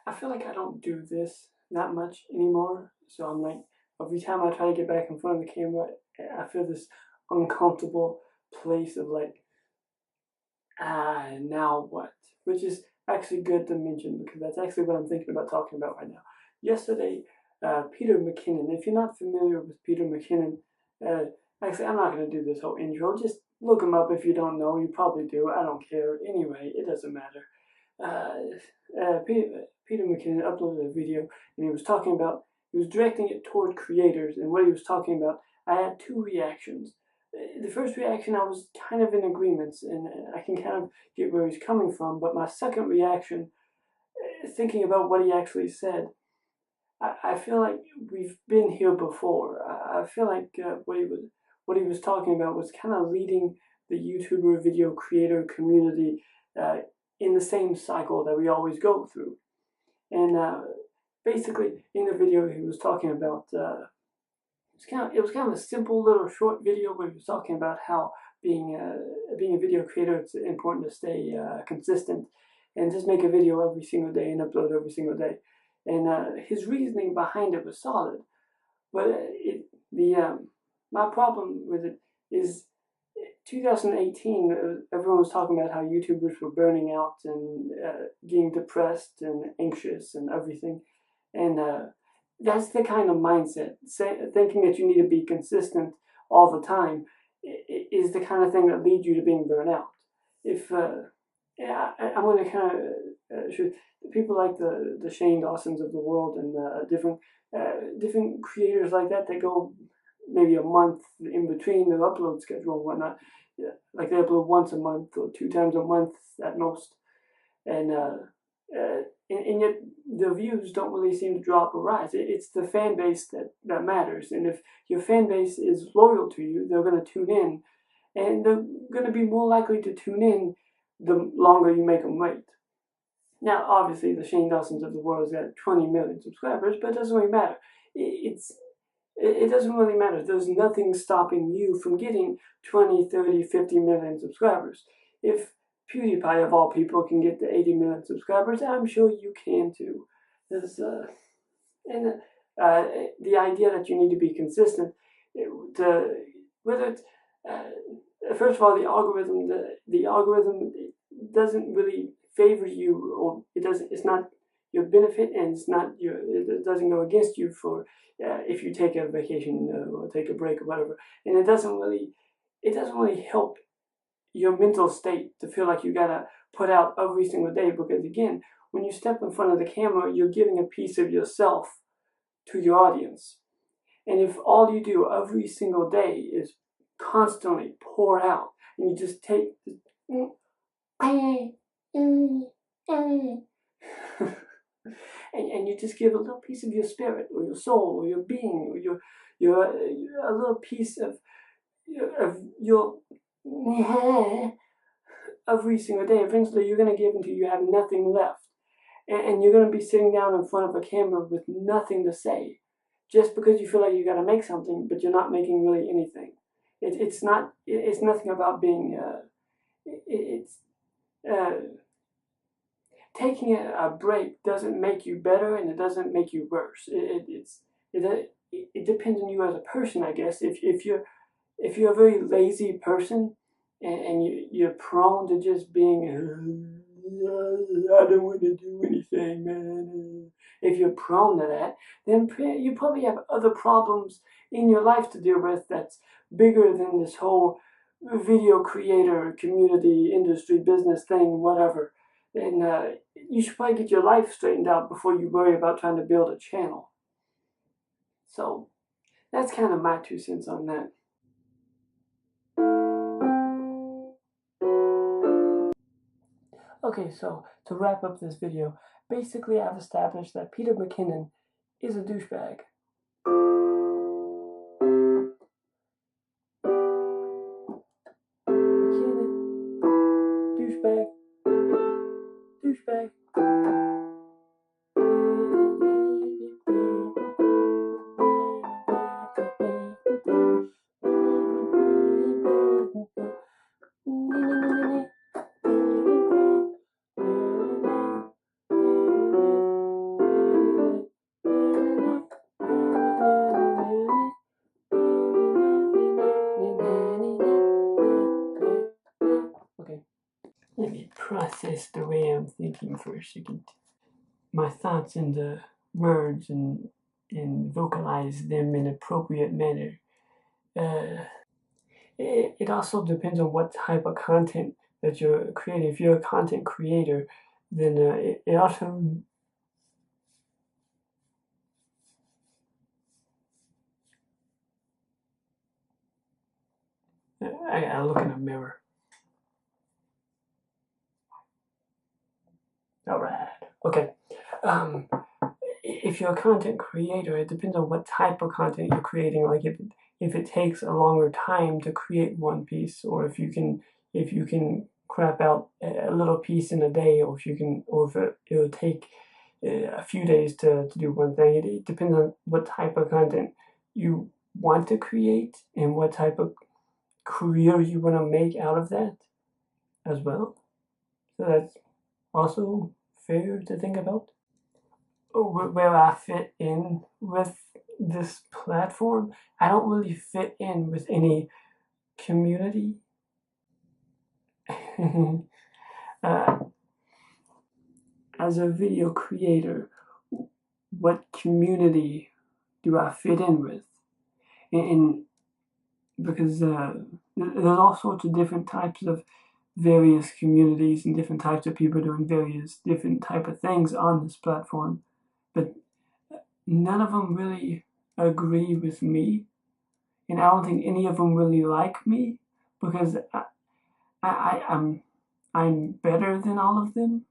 I feel like I don't do this that much anymore, so I'm like, every time I try to get back in front of the camera, I feel this uncomfortable place of like, now what? Which is actually good to mention because that's actually what I'm thinking about talking about right now. Yesterday, Peter McKinnon, if you're not familiar with Peter McKinnon, actually, I'm not going to do this whole intro. Just look him up if you don't know. You probably do. I don't care. Anyway, it doesn't matter. Peter McKinnon uploaded a video and he was directing it toward creators, and what he was talking about, I had two reactions. The first reaction, I was kind of in agreement, and I can kind of get where he's coming from, but my second reaction, thinking about what he actually said, I feel like we've been here before. I feel like what he was talking about was kind of leading the YouTuber video creator community in the same cycle that we always go through. And basically, in the video, he was talking about it was kind of a simple little short video where he was talking about how being a video creator, it's important to stay consistent and just make a video every single day and upload every single day. And his reasoning behind it was solid, but my problem with it is 2018. Everyone was talking about how YouTubers were burning out and getting depressed and anxious and everything, and that's the kind of mindset. Thinking that you need to be consistent all the time is the kind of thing that leads you to being burnt out. If I'm going to kind of show people like the Shane Dawsons of the world and different creators like that go maybe a month in between their upload schedule and whatnot. Like they upload once a month or 2 times a month at most, and yet the views don't really seem to drop or rise. It's the fan base that matters, and if your fan base is loyal to you, they're going to tune in, and they're going to be more likely to tune in the longer you make them wait. Now, obviously, the Shane Dawsons of the world has got 20 million subscribers, but it doesn't really matter. It doesn't really matter. There's nothing stopping you from getting 20, 30, 50 million subscribers. If PewDiePie, of all people, can get to 80 million subscribers, I'm sure you can too. The idea that you need to be consistent, whether it's first of all, the algorithm doesn't really favor you, or it's not your benefit, and it doesn't go against you for if you take a vacation or take a break or whatever, and it doesn't really help your mental state to feel like you gotta put out every single day, because again, when you step in front of the camera, you're giving a piece of yourself to your audience, and if all you do every single day is constantly pour out, and you just take and you just give a little piece of your spirit or your soul or your being or your a little piece of your every single day, eventually you're going to give until you have nothing left, and you're going to be sitting down in front of a camera with nothing to say, just because you feel like you got to make something, but you're not making really anything. It's nothing about being taking a break doesn't make you better, and it doesn't make you worse. It depends on you as a person, I guess. If you're a very lazy person and you're prone to just being I don't want to do anything, man. If you're prone to that, then you probably have other problems in your life to deal with that's bigger than this whole video creator community industry business thing, whatever. And you should probably get your life straightened out before you worry about trying to build a channel. So that's kind of my 2 cents on that. Okay, so to wrap up this video, basically I've established that Peter McKinnon is a douchebag. McKinnon, douchebag, douchebag. process the way I'm thinking first. You can my thoughts into words and vocalize them in appropriate manner. It also depends on what type of content that you're creating. If you're a content creator, then it also I gotta look in the mirror. All right. Okay. If you're a content creator, it depends on what type of content you're creating. Like if it takes a longer time to create one piece, or if you can crap out a little piece in a day, or if it'll take a few days to do one thing. It depends on what type of content you want to create and what type of career you want to make out of that as well. So that's also fair to think about. Where I fit in with this platform, I don't really fit in with any community. As a video creator, what community do I fit in with? And because there's all sorts of different types of various communities and different types of people doing various different type of things on this platform, but none of them really agree with me, and I don't think any of them really like me because I'm better than all of them.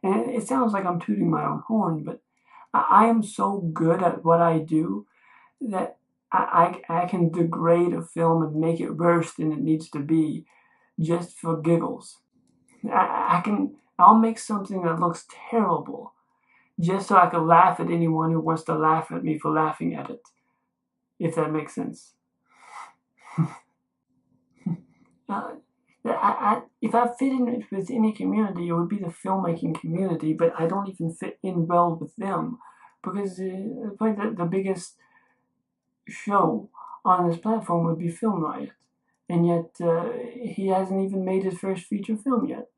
And it sounds like I'm tooting my own horn, but I am so good at what I do that I can degrade a film and make it worse than it needs to be just for giggles. I'll make something that looks terrible just so I can laugh at anyone who wants to laugh at me for laughing at it, if that makes sense. If I fit in with any community, it would be the filmmaking community, but I don't even fit in well with them because the biggest show on this platform would be Film Riot, and yet he hasn't even made his first feature film yet.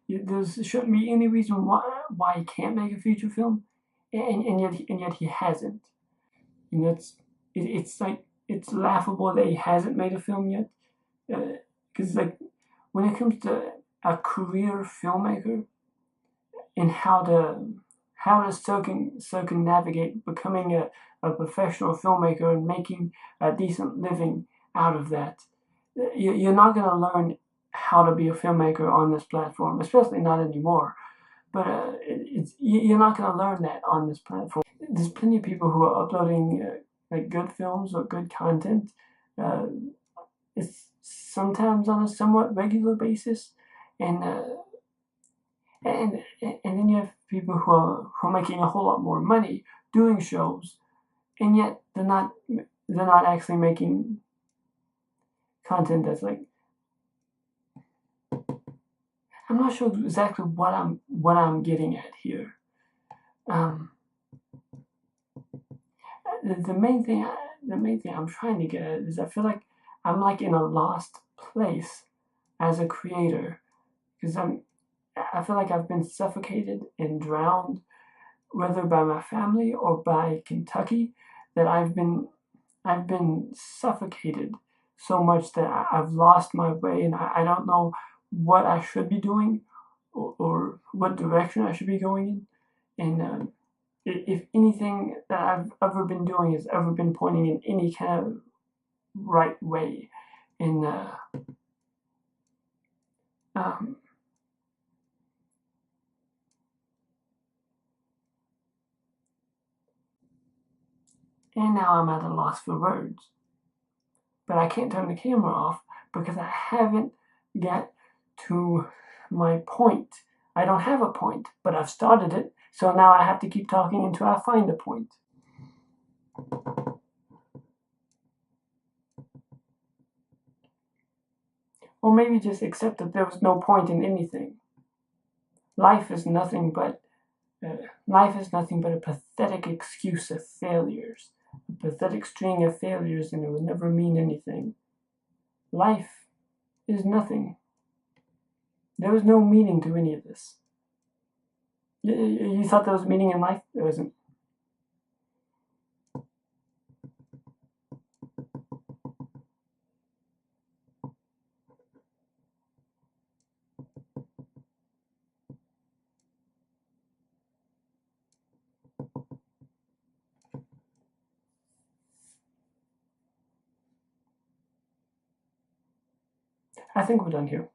There shouldn't be any reason why he can't make a feature film, and yet he hasn't. And it's laughable that he hasn't made a film yet, because like when it comes to a career filmmaker and how to circumnavigate becoming a professional filmmaker and making a decent living out of that, you're not going to learn how to be a filmmaker on this platform, especially not anymore. But you're not going to learn that on this platform. There's plenty of people who are uploading like good films or good content. It's sometimes on a somewhat regular basis, and then you have people who are making a whole lot more money doing shows, and yet they're not actually making content that's like, I'm not sure exactly what I'm getting at here. The main thing I'm trying to get at is I feel like I'm like in a lost place as a creator, because I feel like I've been suffocated and drowned, whether by my family or by Kentucky, that I've been suffocated so much that I've lost my way, and I don't know what I should be doing or what direction I should be going in. And if anything that I've ever been doing has ever been pointing in any kind of right way, and and now I'm at a loss for words. But I can't turn the camera off because I haven't got to my point. I don't have a point, but I've started it, so now I have to keep talking until I find a point. Or maybe just accept that there was no point in anything. Life is nothing but a pathetic excuse of failures, a pathetic string of failures, and it would never mean anything. Life is nothing. There was no meaning to any of this. You thought there was meaning in life? There wasn't. I think we're done here.